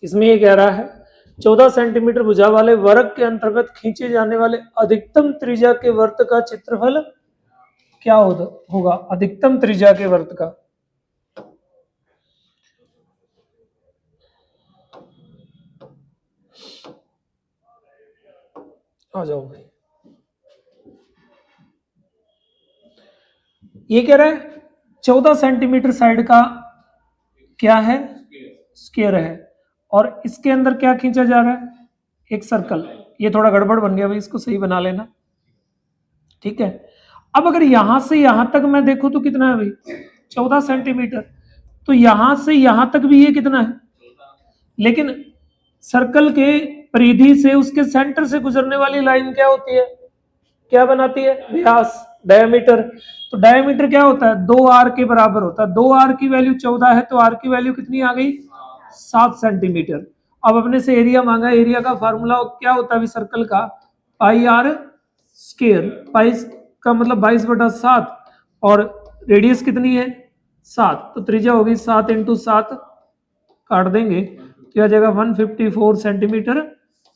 इसमें ये कह रहा है 14 सेंटीमीटर भुजा वाले वर्ग के अंतर्गत खींचे जाने वाले अधिकतम त्रिज्या के वृत्त का क्षेत्रफल क्या होगा? अधिकतम त्रिज्या के वृत्त का। आ जाओ भाई। ये कह रहा है 14 सेंटीमीटर साइड का क्या है? स्क्वायर है। और इसके अंदर क्या खींचा जा रहा है? एक सर्कल। ये थोड़ा गड़बड़ बन गया भाई, इसको सही बना लेना। ठीक है। अब अगर यहां से यहां तक मैं देखूं तो कितना है भाई? 14 सेंटीमीटर। तो यहां से यहां तक भी ये कितना है? लेकिन सर्कल के परिधि से उसके सेंटर से गुजरने वाली लाइन क्या होती है? क्या बनाती है? व्यास, डायमीटर। तो डायमीटर क्या होता है? 2r के बराबर होता है। 2r की वैल्यू 14 है, तो r की वैल्यू कितनी आ गई? 7 सेंटीमीटर। अब अपने से एरिया मांगा। एरिया का फार्मूला क्या होता है सर्कल का? पाई आर स्क्वायर। पाई का मतलब 22/7 और रेडियस कितनी है? 7। तो त्रिज्या होगी 7 × 7, काट देंगे तो आ जाएगा 154 सेंटीमीटर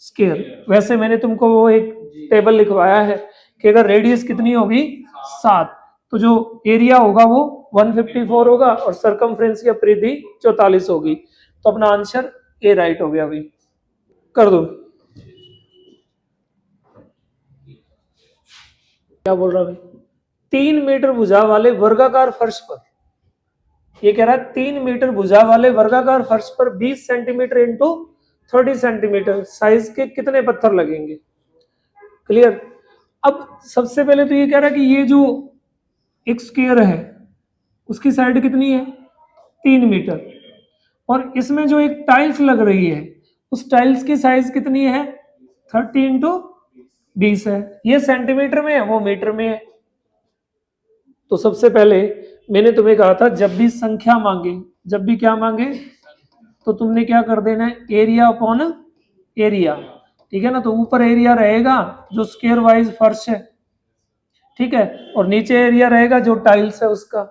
स्क्वायर। वैसे मैंने तुमको वो एक टेबल लिखवाया है कि अगर रेडियस कितनी होगी 7, तो जो एरिया होगा वो 154 होगा और सरकमफ्रेंस या परिधि 44 होगी। तो अपना आंसर ए राइट हो गया भाई। कर दो। क्या बोल रहा भाई? 3 मीटर भुजा वाले वर्गाकार फर्श पर, ये कह रहा है 3 मीटर भुजा वाले वर्गाकार फर्श पर 20 सेंटीमीटर इंटू 30 सेंटीमीटर साइज के कितने पत्थर लगेंगे? क्लियर। अब सबसे पहले तो ये कह रहा है कि ये जो एक स्क्वायर है उसकी साइड कितनी है? 3 मीटर। और इसमें जो एक टाइल्स लग रही है उस टाइल्स की साइज कितनी है? 30 × 20 है। ये सेंटीमीटर में है, वो मीटर में है। तो सबसे पहले मैंने तुम्हें कहा था जब भी संख्या मांगे, जब भी क्या मांगे, तो तुमने क्या कर देना है? Area upon area. ठीक है ना। तो ऊपर एरिया रहेगा जो स्क्वायर वाइज फर्श है, ठीक है, और नीचे एरिया रहेगा जो टाइल्स है उसका।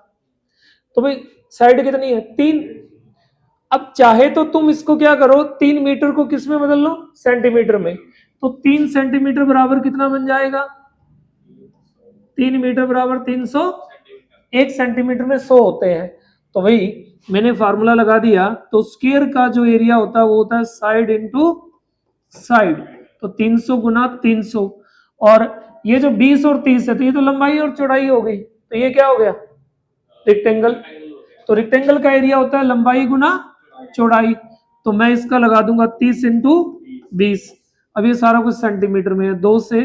तो भाई साइड कितनी है? 3। अब चाहे तो तुम इसको क्या करो, 3 मीटर को किस में बदल लो? सेंटीमीटर में। तो 3 सेंटीमीटर बराबर कितना बन जाएगा? 3 मीटर बराबर 300। 1 सेंटीमीटर में 100 होते हैं। तो भाई मैंने फार्मूला लगा दिया। तो स्क्वायर का जो एरिया होता है वो होता है साइड इंटू साइड। तो 300 गुना 300। और ये जो 20 और 30 है तो ये तो लंबाई और चौड़ाई हो गई। तो ये क्या हो गया? रेक्टेंगल। तो रेक्टेंगल का एरिया होता है लंबाई गुना चौड़ाई। तो मैं इसका लगा दूंगा 30 × 20। अब ये सारा कुछ सेंटीमीटर में है। 2 से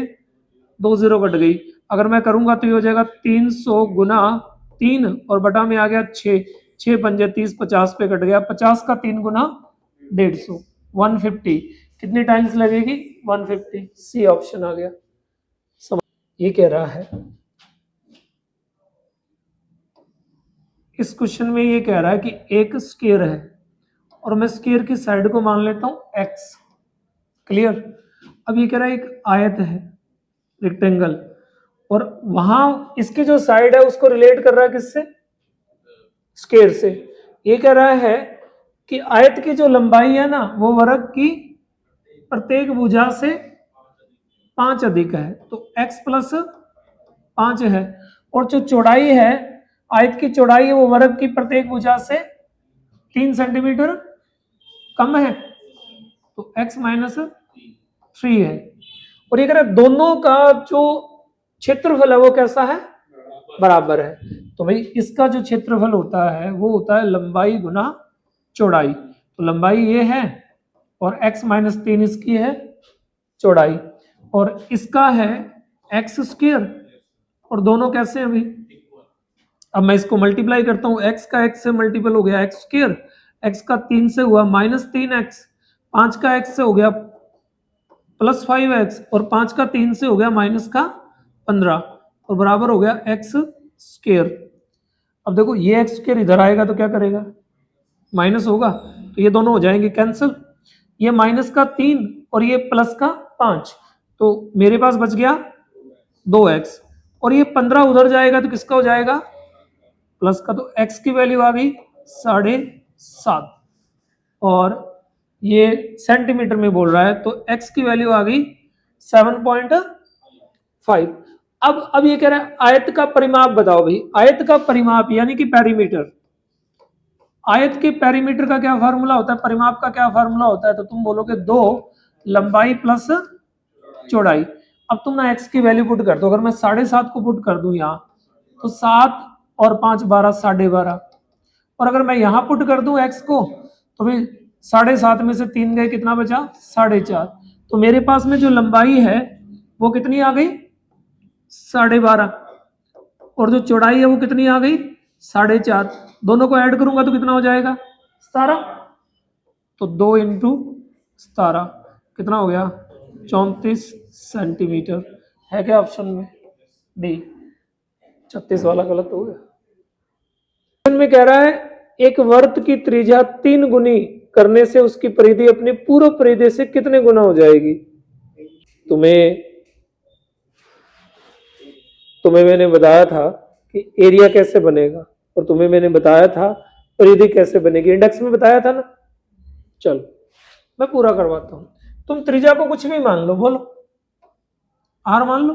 2 0 कट गई। अगर मैं करूंगा तो ये हो जाएगा 300 गुना 3 और बटा में आ गया 6। 6 पंजे 30, 50 पे कट गया। 50 का 3 गुना 150, 150। कितनी टाइम्स लगेगी? 150। सी ऑप्शन आ गया। समझ। ये कह रहा है इस क्वेश्चन में, ये कह रहा है कि एक स्क्वायर है और मैं स्क्वायर की साइड को मान लेता हूं x। क्लियर। अब ये कह रहा है एक आयत है, रेक्टेंगल, और वहां इसकी जो साइड है उसको रिलेट कर रहा है किससे? स्क्वायर से। ये कह रहा है कि आयत की जो लंबाई है ना वो वर्ग की प्रत्येक भुजा से 5 अधिक है। तो x + 5 है। और जो चौड़ाई है, आयत की चौड़ाई है, वो वर्ग की प्रत्येक भुजा से 3 सेंटीमीटर कम है। तो x - 3 है। और ये कह रहा है दोनों का जो क्षेत्रफल है वो कैसा है? बराबर है। तो भाई इसका जो क्षेत्रफल होता है वो होता है लंबाई गुना चौड़ाई। तो लंबाई ये है और x - 3 इसकी है चौड़ाई, और इसका है x²। और दोनों कैसे हैं भाई? अब मैं इसको मल्टीप्लाई करता हूं। x का x से मल्टीपल हो गया x², x का 3 से हुआ -3x, 5 का x से हो गया +5x, और 5 का 3 से हो गया -15, और बराबर हो गया x²। अब देखो ये x² इधर आएगा तो क्या करेगा? माइनस होगा। तो ये दोनों हो जाएंगे कैंसिल। ये -3 और ये +5, तो मेरे पास बच गया 2x। और ये 15 उधर जाएगा तो किसका हो जाएगा? प्लस का। तो x की वैल्यू आ गई 7.5। और ये सेंटीमीटर में बोल रहा है, तो x की वैल्यू आ गई 7.5। अब ये कह रहा है आयत का परिमाप बताओ भाई। आयत का परिमाप यानी कि पेरीमीटर, आयत के पेरीमीटर का क्या फार्मूला होता है, परिमाप का क्या फार्मूला होता है, तो तुम बोलोगे 2 लंबाई प्लस चौड़ाई। अब तुम ना x की वैल्यू पुट कर दो। अगर मैं 7.5 को पुट कर दूं यहाँ, तो 7 और 5 12, 12.5। और अगर मैं यहाँ पुट कर दूं x को, तो भाई 7.5 में से 3 गए, कितना बचा 4.5। तो मेरे पास में जो लंबाई है वो कितनी आ गई 12.5, और जो चौड़ाई है वो कितनी आ गई 4.5। दोनों को ऐड करूंगा तो कितना हो जाएगा 17। तो 2 इंटू 17 कितना हो गया 34 सेंटीमीटर। है क्या ऑप्शन में डी? 36 वाला गलत हो गया। ऑप्शन में कह रहा है एक वर्त की त्रिज्या 3 गुनी करने से उसकी परिधि अपनी पूर्व परिधि से कितने गुना हो जाएगी। तुम्हें मैंने बताया था कि एरिया कैसे बनेगा, और तुम्हें मैंने बताया था परिधि कैसे बनेगी, इंडेक्स में बताया था ना। चलो मैं पूरा करवाता हूं। तुम त्रिज्या को कुछ भी मान लो, बोलो आर मान लो,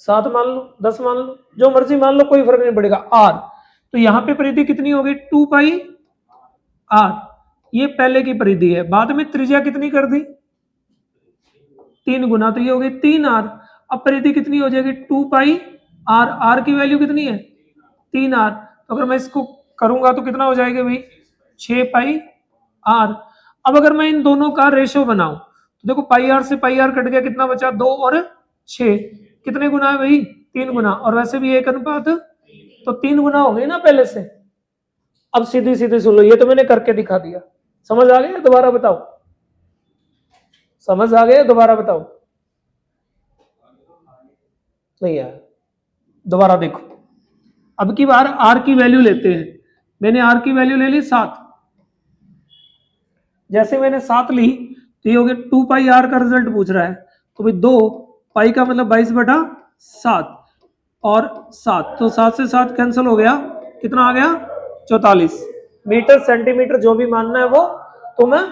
7 मान लो, 10 मान लो, जो मर्जी मान लो, कोई फर्क नहीं पड़ेगा आर। तो यहां पे परिधि कितनी होगी 2 पाई आर, ये पहले की परिधि है। बाद में त्रिज्या कितनी कर दी 3 गुना, तो ये हो गई 3 आर। अब परिधि कितनी हो जाएगी 2 पाई आर, आर की वैल्यू कितनी है 3 आर। तो अगर मैं इसको करूंगा तो कितना हो जाएगा भाई 6 पाई आर। अब अगर मैं इन दोनों का रेशो बनाऊं तो देखो पाई आर से पाई आर कट गया, कितना बचा 2 और 6, कितने गुना है भाई 3 गुना। और वैसे भी 1 अनुपात तो 3 गुना हो गई ना पहले से। अब सीधी सीधी सुन लो, ये तो मैंने करके दिखा दिया। समझ आ गया, दोबारा बताओ। समझ आ गया, दोबारा बताओ। नहीं आया, दोबारा देखो। अब की बार आर की वैल्यू लेते हैं। मैंने आर की वैल्यू ले ली 7। जैसे मैंने 7 ली तो ये हो गया 2 पाई आर का रिजल्ट पूछ रहा है, तो भाई 2 पाई का मतलब 22/7 और 7, तो 7 से 7 कैंसिल हो गया, कितना आ गया 44 मीटर सेंटीमीटर। जो भी मानना है वो तुम्हें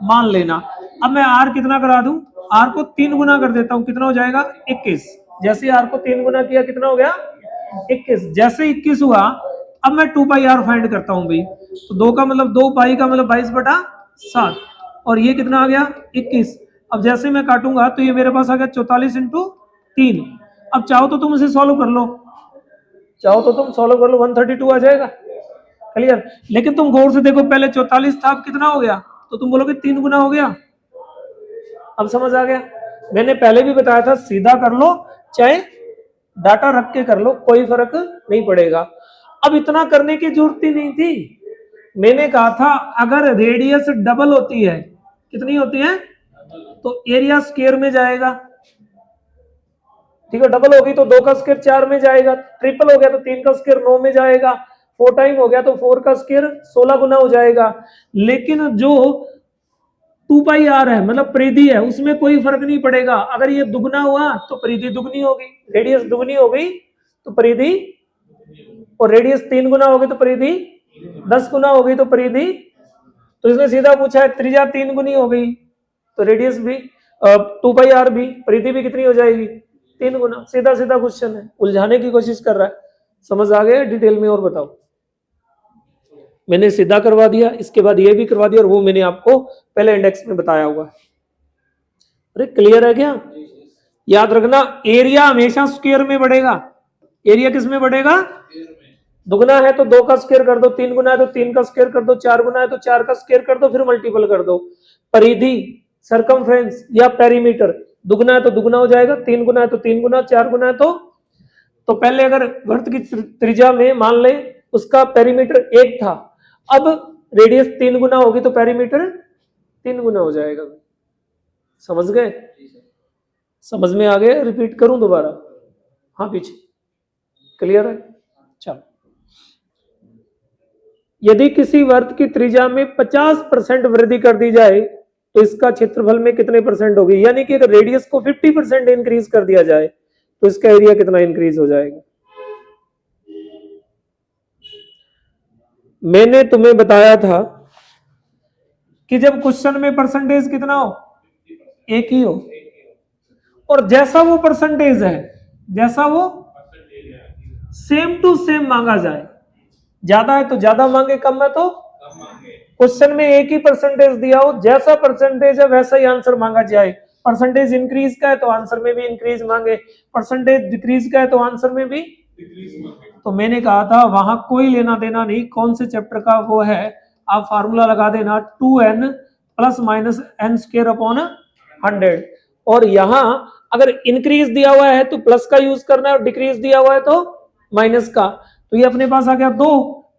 मान लेना। अब मैं आर कितना करा दूं, आर को 3 गुना कर देता हूं, कितना हो जाएगा 21। जैसे आर को 3 गुना किया कितना हो गया 21। जैसे 21 हुआ, अब मैं 2 पाई आर फाइंड करता हूं भाई। तो 2 का मतलब 2 पाई का मतलब 22/7, और ये कितना आ गया 21। अब जैसे मैं काटूंगा तो ये मेरे पास आ गया 44 इंटू 3। अब चाहो तो तुम इसे सॉल्व कर लो, चाहो तो तुम सॉल्व कर लो, 132 आ जाएगा। क्लियर? लेकिन तुम गौर से देखो, पहले 44 था, अब कितना हो गया, तो तुम बोलोगे 3 गुना हो गया। अब समझ आ गया? मैंने पहले भी बताया था सीधा कर लो चाहे डाटा रख के कर लो, कोई फर्क नहीं पड़ेगा। अब इतना करने की जरूरत ही नहीं थी। मैंने कहा था अगर रेडियस डबल होती है, कितनी होती है, तो एरिया स्क्वायर में जाएगा। ठीक है, डबल होगी तो 2 का स्क्वायर 4 में जाएगा, ट्रिपल हो गया तो 3 का स्क्वायर 9 में जाएगा, 4 टाइम हो गया तो 4 का स्क्वायर 16 गुना हो जाएगा। लेकिन जो 2 पाई आर है मतलब परिधि है, उसमें कोई फर्क नहीं पड़ेगा। अगर ये दुगना हुआ तो परिधि दुगनी होगी, रेडियस दुगनी हो गई तो परिधि, और रेडियस 3 गुना हो गई तो परिधि 10 गुना हो गई तो परिधि। तो इसने सीधा पूछा है त्रिज्या 3 गुनी हो गई तो रेडियस भी 2 पाई आर भी, परिधि भी कितनी हो जाएगी 3 गुना। सीधा सीधा क्वेश्चन है, उलझाने की कोशिश कर रहा है। समझ आ गया? डिटेल में और बताओ। मैंने सीधा करवा दिया, इसके बाद ये भी करवा दिया, और वो मैंने आपको पहले इंडेक्स में बताया हुआ है। अरे क्लियर है क्या? याद रखना एरिया हमेशा स्क्वायर में बढ़ेगा। एरिया किस में बढ़ेगा? दुगना है तो 2 का स्क्वायर कर दो, 3 गुना है तो 3 का स्क्वायर कर दो, 4 गुना है तो 4 का स्क्वायर कर दो, फिर मल्टीपल कर दो। परिधि, सरकमफ्रेंस या पेरीमीटर, दुगना है तो दुगना हो जाएगा, 3 गुना है तो 3 गुना, 4 गुना है तो पहले अगर वृत्त की त्रिज्या में मान ले उसका पेरीमीटर 1 था, अब रेडियस 3 गुना होगी तो पेरीमीटर 3 गुना हो जाएगा। समझ गए? समझ में आ गया? रिपीट करूं दोबारा? हाँ पीछे क्लियर है? चलो, यदि किसी वर्त की त्रिज्या में 50% वृद्धि कर दी जाए तो इसका क्षेत्रफल में कितने परसेंट होगी। यानी कि अगर रेडियस को 50% इंक्रीज कर दिया जाए तो इसका एरिया कितना इंक्रीज हो जाएगा। मैंने तुम्हें बताया था कि जब क्वेश्चन में परसेंटेज कितना हो, एक ही हो, और जैसा वो परसेंटेज है, जैसा वो सेम टू सेम मांगा जाए, ज्यादा है तो ज्यादा मांगे, कम है तो क्वेश्चन में एक ही परसेंटेज दिया हो, जैसा परसेंटेज है वैसा ही आंसर मांगा जाए। परसेंटेज इंक्रीज का है तो आंसर में भी इंक्रीज मांगे, परसेंटेज डिक्रीज का है तो आंसर में भी। तो मैंने कहा था वहां कोई लेना देना नहीं कौन से चैप्टर का वो है, आप फार्मूला लगा देना 2n plus minus n square upon 100। और यहां अगर इंक्रीज दिया हुआ है तो प्लस का यूज करना है और डिक्रीज दिया हुआ है तो माइनस का। तो ये अपने पास आ गया 2,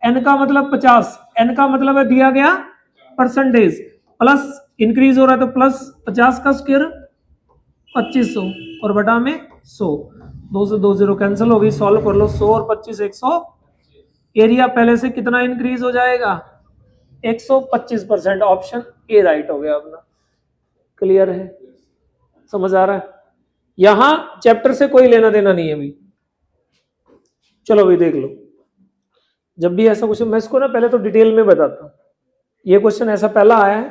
n का मतलब 50, n का मतलब है दिया गया परसेंटेज, प्लस इंक्रीज हो रहा है तो प्लस 50 का स्क्वायर 2500 और बटा में 100, 2 से 2 0 कैंसिल हो गई, सॉल्व कर लो 100 और 25 100, एरिया पहले से कितना इंक्रीज हो जाएगा 125%। ऑप्शन ए राइट हो गया अपना। क्लियर है, समझ आ रहा है? यहां चैप्टर से कोई लेना देना नहीं है अभी। चलो अभी देख लो, जब भी ऐसा क्वेश्चन, मैं इसको ना पहले तो डिटेल में बताता हूँ, ये क्वेश्चन ऐसा पहला आया है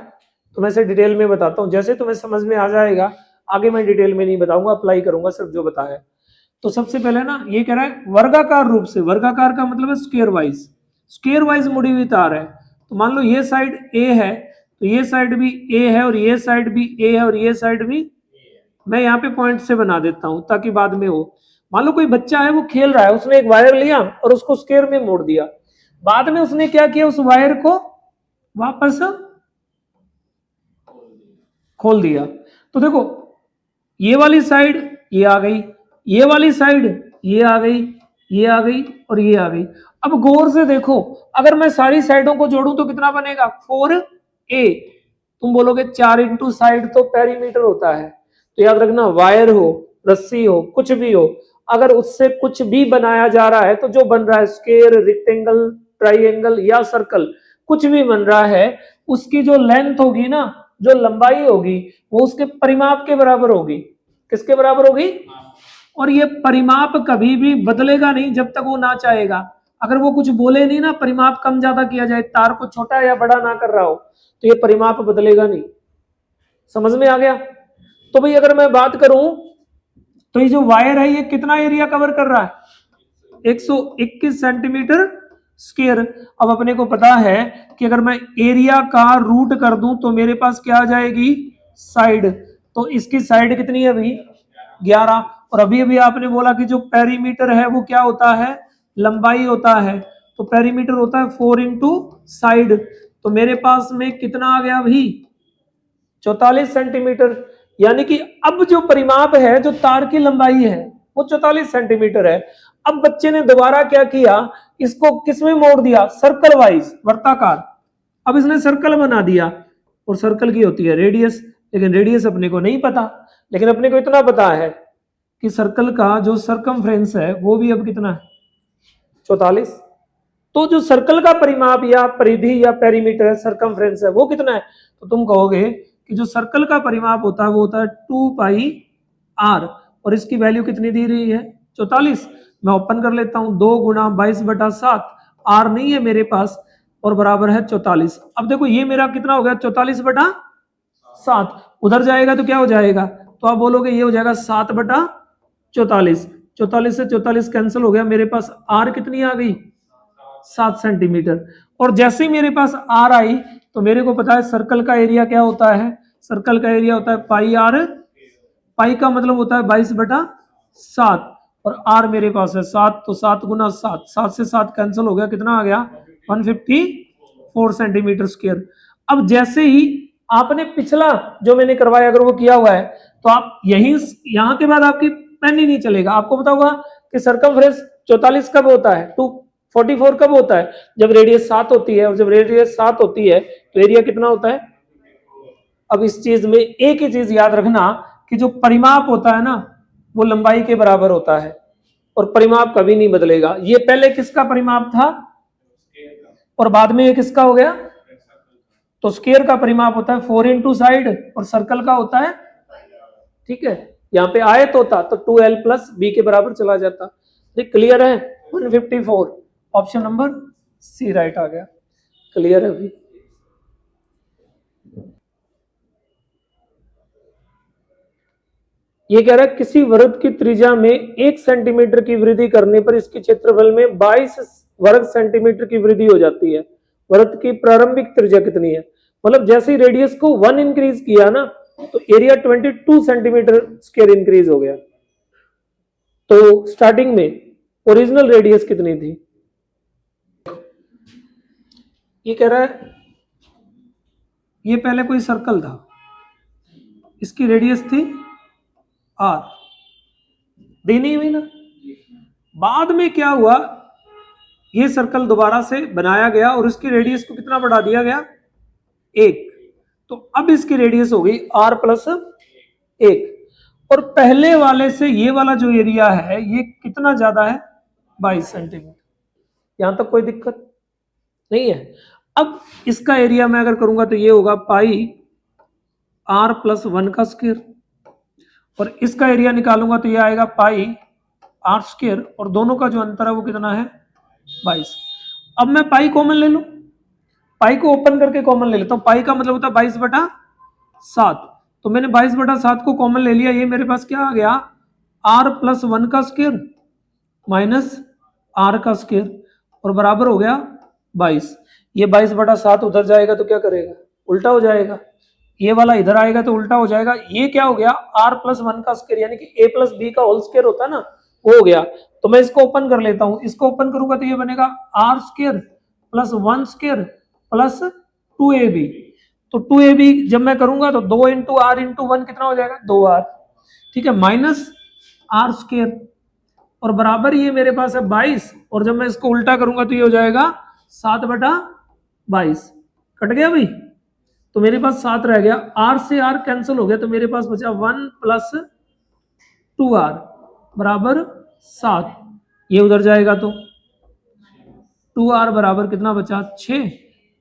तो मैं इसे डिटेल में बताता हूँ, जैसे तुम्हें समझ में आ जाएगा आगे मैं डिटेल में नहीं बताऊंगा, अप्लाई करूंगा सिर्फ जो बताया। तो सबसे पहले ना ये कह रहा है वर्गाकार रूप से, वर्गाकार का मतलब है स्क्वायर वाइज मुड़ी हुई तार है। तो मान लो ये साइड ए है तो ये साइड भी ए है और ये साइड भी ए है और ये साइड भी, मैं यहाँ पे पॉइंट से बना देता हूं ताकि बाद में हो। मान लो कोई बच्चा है वो खेल रहा है, उसने एक वायर लिया और उसको स्क्वायर में मोड़ दिया, बाद में उसने क्या किया, उस वायर को वापस खोल दिया। तो देखो ये वाली साइड ये आ गई, ये वाली साइड ये आ गई, ये आ गई और ये आ गई। अब गौर से देखो, अगर मैं सारी साइडों को जोड़ूं तो कितना बनेगा 4a। तुम बोलोगे 4 इंटू साइड तो पेरीमीटर होता है, तो याद रखना वायर हो, रस्सी हो, कुछ भी हो, अगर उससे कुछ भी बनाया जा रहा है तो जो बन रहा है स्क्वायर, रेक्टेंगल, ट्राइंगल या सर्कल, कुछ भी बन रहा है, उसकी जो लेंथ होगी ना, जो लंबाई होगी, वो उसके परिमाप के बराबर होगी। किसके बराबर होगी? और ये परिमाप कभी भी बदलेगा नहीं जब तक वो ना चाहेगा। अगर वो कुछ बोले नहीं ना, परिमाप कम ज्यादा किया जाए, तार को छोटा या बड़ा ना कर रहा हो, तो ये परिमाप बदलेगा नहीं। समझ में आ गया? तो भाई अगर मैं बात करूं तो ये जो वायर है ये कितना एरिया कवर कर रहा है, 121 सेंटीमीटर स्क्वायर। अब अपने को पता है कि अगर मैं एरिया का रूट कर दूं तो मेरे पास क्या आ जाएगी साइड, तो इसकी साइड कितनी है अभी 11। और अभी अभी आपने बोला कि जो पेरीमीटर है वो क्या होता है, लंबाई होता है, तो पेरीमीटर होता है 4 इंटू साइड, तो मेरे पास में कितना आ गया अभी 44 सेंटीमीटर। यानी कि अब जो परिमाप है, जो तार की लंबाई है वो 44 सेंटीमीटर है। अब बच्चे ने दोबारा क्या किया, इसको किसमें मोड़ दिया, सर्कल वाइज, वर्ताकार। अब इसने सर्कल बना दिया और सर्कल की होती है रेडियस, लेकिन रेडियस अपने को नहीं पता, लेकिन अपने को इतना पता है कि सर्कल का जो सरकमफ्रेंस है वो भी अब कितना है 44। तो जो सर्कल का परिमाप या परिधि या पेरीमीटर है, सरकमफ्रेंस है, वो कितना है, तो तुम कहोगे कि जो सर्कल का परिमाप होता है वो होता है 2 पाई r, और इसकी वैल्यू कितनी दी रही है 44। मैं ओपन कर लेता हूं, 2 गुणा 22/7, r नहीं है मेरे पास, और बराबर है 44। अब देखो ये मेरा कितना हो गया 44/7, उधर जाएगा तो क्या हो जाएगा, तो आप बोलोगे ये हो जाएगा 7/44, 44 से 44 कैंसिल हो गया, मेरे पास r कितनी आ गई 7 सेंटीमीटर। और जैसे ही मेरे पास r आई तो मेरे को पता है सर्कल का एरिया क्या होता है, सर्कल का एरिया होता है पाई r, पाई का मतलब होता है 22/7, और r मेरे पास है 7, तो 7 गुना 7, 7 से 7 कैंसिल हो गया, कितना आ गया 154 सेंटीमीटर स्क्वायर। अब जैसे ही आपने पिछला जो मैंने करवाया अगर वो किया हुआ है तो आप यही यहां के बाद आपकी पेन ही नहीं चलेगा, आपको पता होगा कि सरकमफ्रेंस 44 कब होता है, 244 कब होता है, जब रेडियस 7 होती है, और जब रेडियस 7 होती है तो एरिया कितना होता है। अब इस चीज में एक ही चीज याद रखना कि जो परिमाप होता है ना वो लंबाई के बराबर होता है, और परिमाप कभी नहीं बदलेगा। ये पहले किसका परिमाप था और बाद में ये किसका हो गया, तो स्क्वायर का परिमाप होता है 4 इंटू साइड और सर्कल का होता है, ठीक है, यहाँ पे आयत होता तो 2l प्लस b के बराबर चला जाता। क्लियर है? 154, ऑप्शन नंबर सी राइट आ गया। क्लियर है अभी? ये कह रहा है किसी वृत्त की त्रिज्या में 1 सेंटीमीटर की वृद्धि करने पर इसके क्षेत्रफल में 22 वर्ग सेंटीमीटर की वृद्धि हो जाती है। वृत्त की प्रारंभिक त्रिज्या कितनी है? मतलब जैसे ही रेडियस को 1 इंक्रीज किया ना तो एरिया 22 सेंटीमीटर स्क्वायर इंक्रीज हो गया। तो स्टार्टिंग में ओरिजिनल रेडियस कितनी थी? ये कह रहा है ये पहले कोई सर्कल था, इसकी रेडियस थी आर, देनी हुई ना। बाद में क्या हुआ, ये सर्कल दोबारा से बनाया गया और इसकी रेडियस को कितना बढ़ा दिया गया? 1। तो अब इसकी रेडियस हो गई r प्लस 1। और पहले वाले से ये वाला जो एरिया है ये कितना ज्यादा है? 22 सेंटीमीटर। यहां तक कोई दिक्कत नहीं है। अब इसका एरिया मैं अगर करूंगा तो ये होगा पाई r प्लस 1 का स्क्वायर, और इसका एरिया निकालूंगा तो ये आएगा पाई r स्क्वायर, और दोनों का जो अंतर है वो कितना है? 22। अब मैं पाई कॉमन ले लूं, पाई को ओपन करके कॉमन ले लेता हूं। पाई का मतलब होता है 22/7, तो मैंने 22/7 को कॉमन ले लिया। ये मेरे पास क्या आ गया? r प्लस 1 का स्क्वायर माइनस r का स्क्वायर, और बराबर हो गया 22। ये 22/7 उधर जाएगा तो क्या करेगा? उल्टा हो जाएगा। ये वाला इधर आएगा तो उल्टा हो जाएगा। ये क्या हो गया? r प्लस 1 का स्क्वायर, यानी कि a प्लस b का होल स्क्वायर होता है ना, वो हो गया। तो मैं इसको ओपन कर लेता हूं। इसको ओपन करूंगा तो ये बनेगा r square plus 1 square plus 2ab। तो 2ab जब मैं करूंगा तो 2 इंटू आर इंटू 1 कितना हो जाएगा? 2r, ठीक है, माइनस r स्क्वायर, और बराबर ये मेरे पास है 22, और जब मैं इसको उल्टा करूंगा तो ये हो जाएगा 7/22। कट गया भाई, तो मेरे पास 7 रह गया। r से r कैंसिल हो गया तो मेरे पास बचा 1 प्लस 2r बराबर 7। ये उधर जाएगा तो 2r बराबर कितना बचा? 6।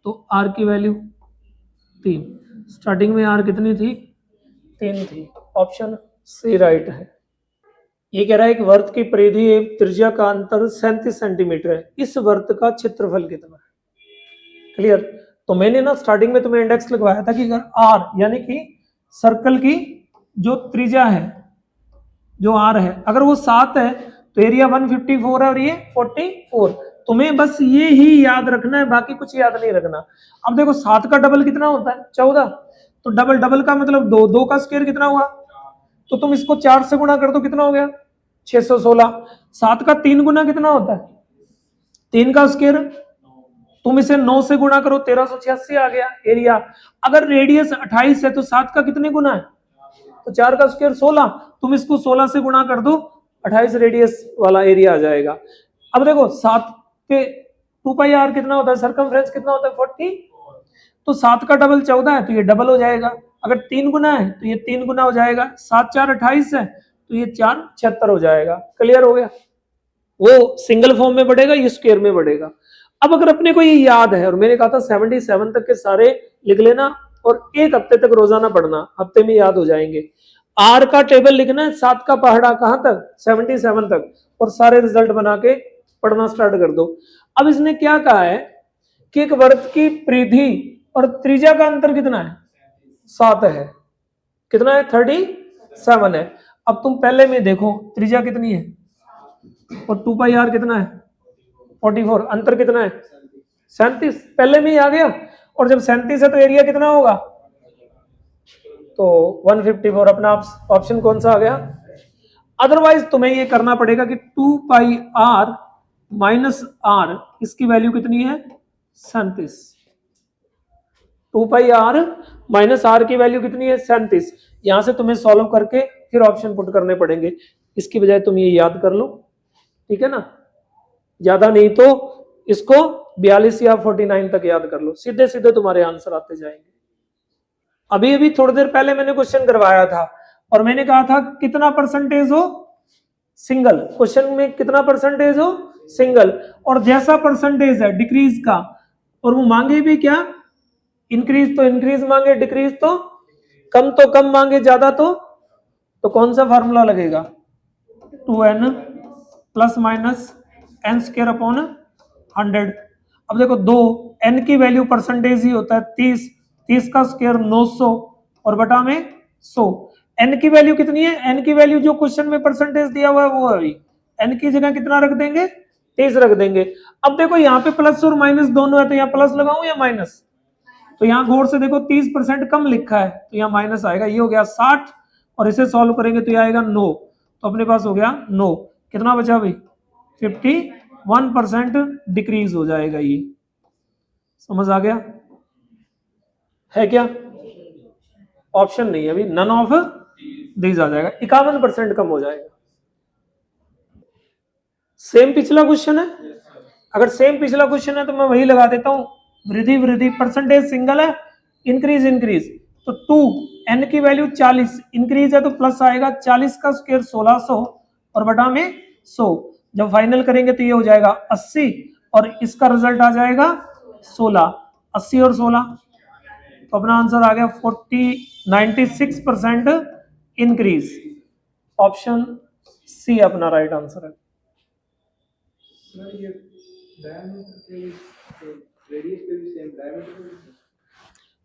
तो r की वैल्यू 3। स्टार्टिंग में r कितनी थी? 3 थी। ऑप्शन सी राइट है। ये कह रहा है एक वर्त की परिधि एवं त्रिज्या का अंतर 37 सेंटीमीटर है, इस वर्त का क्षेत्रफल कितना है? क्लियर? तो मैंने ना स्टार्टिंग में तुम्हें इंडेक्स लगवाया था कि अगर r यानी कि सर्कल की जो त्रिज्या है, जो r है, अगर वो 7 है तो एरिया 154 है और ये 44। तुम्हें बस ये ही याद रखना है, बाकी कुछ याद नहीं रखना। अब देखो 7 का डबल कितना होता है? 14। तो डबल डबल का मतलब 2, 2 का स्क्वायर कितना हुआ? तो तुम इसको 4 से गुणा कर दो, कितना हो गया? 616। 7 का 3 गुना कितना होता है? 3 का स्क्वायर। तुम इसे 9 से गुणा करो, 1386 आ गया एरिया। अगर रेडियस 28 है तो 7 का कितने गुना है? तो 4 का स्क्वायर 16। तुम इसको 16 से गुणा कर दो, 28 रेडियस वाला एरिया आ जाएगा। अब देखो 7 पे 2 पाई r कितना होता है? सर्कमफ्रेंस कितना होता है? 40। तो 7 का डबल 14 है तो ये डबल हो जाएगा। अगर 3 गुना है तो ये 3 गुना हो जाएगा। 7 4 28 है तो ये 4 76 हो जाएगा। क्लियर हो गया? वो सिंगल फॉर्म में बढ़ेगा, ये स्क्वायर में बढ़ेगा। अब अगर अपने को ये याद है, और मैंने कहा था 77 तक के सारे लिख लेना और एक हफ्ते तक रोजाना पढ़ना, हफ्ते में याद हो जाएंगे। आर का टेबल लिखना है, 7 का पहाड़ा कहां तक? 77 तक, और सारे रिजल्ट बना के पढ़ना स्टार्ट कर दो। अब इसने क्या कहा है कि एक वर्त की परिधि और त्रिज्या का अंतर कितना है? 7 है। कितना है? 37 है। अब तुम पहले में देखो त्रिज्या कितनी है और 2 पाई r कितना है? 44। अंतर कितना है? 37। पहले में ही आ गया। और जब 37 है तो एरिया कितना होगा? तो 154। अपना ऑप्शन कौन सा आ गया? अदरवाइज तुम्हें ये करना पड़ेगा कि 2 पाई r माइनस r, इसकी वैल्यू कितनी है? 37। 2 पाई r माइनस r की वैल्यू कितनी है? 37। यहां से तुम्हें सॉल्व करके फिर ऑप्शन पुट करने पड़ेंगे। इसकी बजाय तुम ये याद कर लो, ठीक है ना? ज्यादा नहीं तो इसको 42 या 49 तक याद कर लो, सीधे सीधे तुम्हारे आंसर आते जाएंगे। अभी अभी थोड़ी देर पहले मैंने क्वेश्चन करवाया था और मैंने कहा था कितना परसेंटेज हो सिंगल, क्वेश्चन में कितना परसेंटेज हो सिंगल, और जैसा परसेंटेज है डिक्रीज का, और वो मांगे भी क्या? इंक्रीज तो इंक्रीज मांगे, डिक्रीज तो कम मांगे, ज्यादा तो कौन सा फार्मूला लगेगा? 2n plus minus n square upon 100। अब देखो दो n की वैल्यू परसेंटेज ही होता है 30, 30 का स्क्वायर 900 और बटा में 100। एन की वैल्यू कितनी है, एन की वैल्यू जो क्वेश्चन में परसेंटेज दिया हुआ है वो है, एन की जगह कितना रख देंगे, 23 रख देंगे। अब देखो यहाँ पे प्लस और माइनस दोनों है, तो यहाँ प्लस लगाऊं या माइनस, तो यहाँ गौर से देखो 30% कम लिखा है, तो यहाँ माइनस आएगा, ये हो गया 60, और इसे सॉल्व करेंगे तो ये आएगा 9, तो अपने पास हो गया 9, कितना बचा भाई, 51% डिक्रीज हो जाएगा। ये समझ आ गया है क्या, ऑप्शन नहीं है अभी, नन ऑफ दीज आ जाएगा, 51% कम हो जाएगा। सेम पिछला क्वेश्चन है, अगर सेम पिछला क्वेश्चन है तो मैं वही लगा देता हूं, वृद्धि वृद्धि, परसेंटेज सिंगल है, इंक्रीज इंक्रीज, तो 2 एन की वैल्यू 40, इंक्रीज है तो प्लस आएगा, 40 का स्क्वायर 1600 और बटा में 100, जब फाइनल करेंगे तो ये हो जाएगा 80 और इसका रिजल्ट आ जाएगा 16, 80 और 16, तो अपना आंसर आ गया 96% इंक्रीज, ऑप्शन सी अपना राइट आंसर है।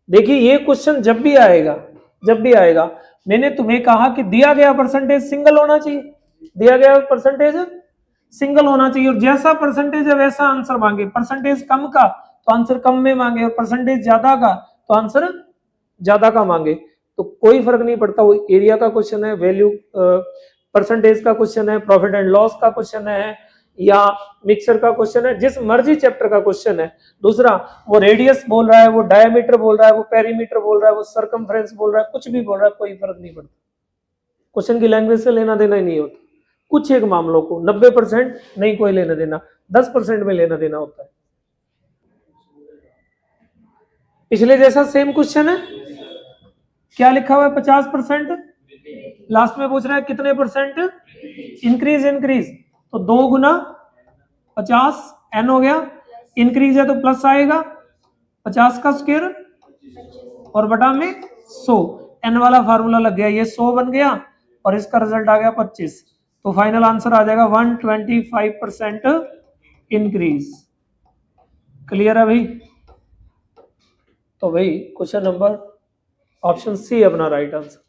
देखिए ये क्वेश्चन जब भी आएगा, मैंने तुम्हें कहा कि दिया गया परसेंटेज सिंगल होना चाहिए, दिया गया परसेंटेज सिंगल होना चाहिए, और जैसा परसेंटेज है वैसा आंसर मांगे, परसेंटेज कम का तो आंसर कम में मांगे, और परसेंटेज ज्यादा का तो आंसर ज्यादा का मांगे, तो कोई फर्क नहीं पड़ता, वो एरिया का क्वेश्चन है, वैल्यू परसेंटेज का क्वेश्चन है, प्रॉफिट एंड लॉस का क्वेश्चन है, या मिक्सर का क्वेश्चन है, जिस मर्जी चैप्टर का क्वेश्चन है। दूसरा, वो रेडियस बोल रहा है, वो डायमीटर बोल रहा है, वो पेरीमीटर बोल रहा है, वो सर्कमफ्रेंस बोल रहा है, कुछ भी बोल रहा है, कोई फर्क नहीं पड़ता, क्वेश्चन की लैंग्वेज से लेना देना ही नहीं होता। कुछ एक मामलों को 90% नहीं कोई लेना देना, 10% में लेना देना होता है। पिछले जैसा सेम क्वेश्चन है, क्या लिखा हुआ है, 50%, लास्ट में पूछ रहा है कितने परसेंट, इंक्रीज इंक्रीज, तो 2 गुना 50 एन हो गया, इंक्रीज है तो प्लस आएगा, 50 का स्क्वायर और बटा में 100, एन वाला फार्मूला लग गया, ये 100 बन गया और इसका रिजल्ट आ गया 25, तो फाइनल आंसर आ जाएगा 125% इंक्रीज। क्लियर है भाई, तो भाई क्वेश्चन नंबर ऑप्शन सी अपना राइट आंसर।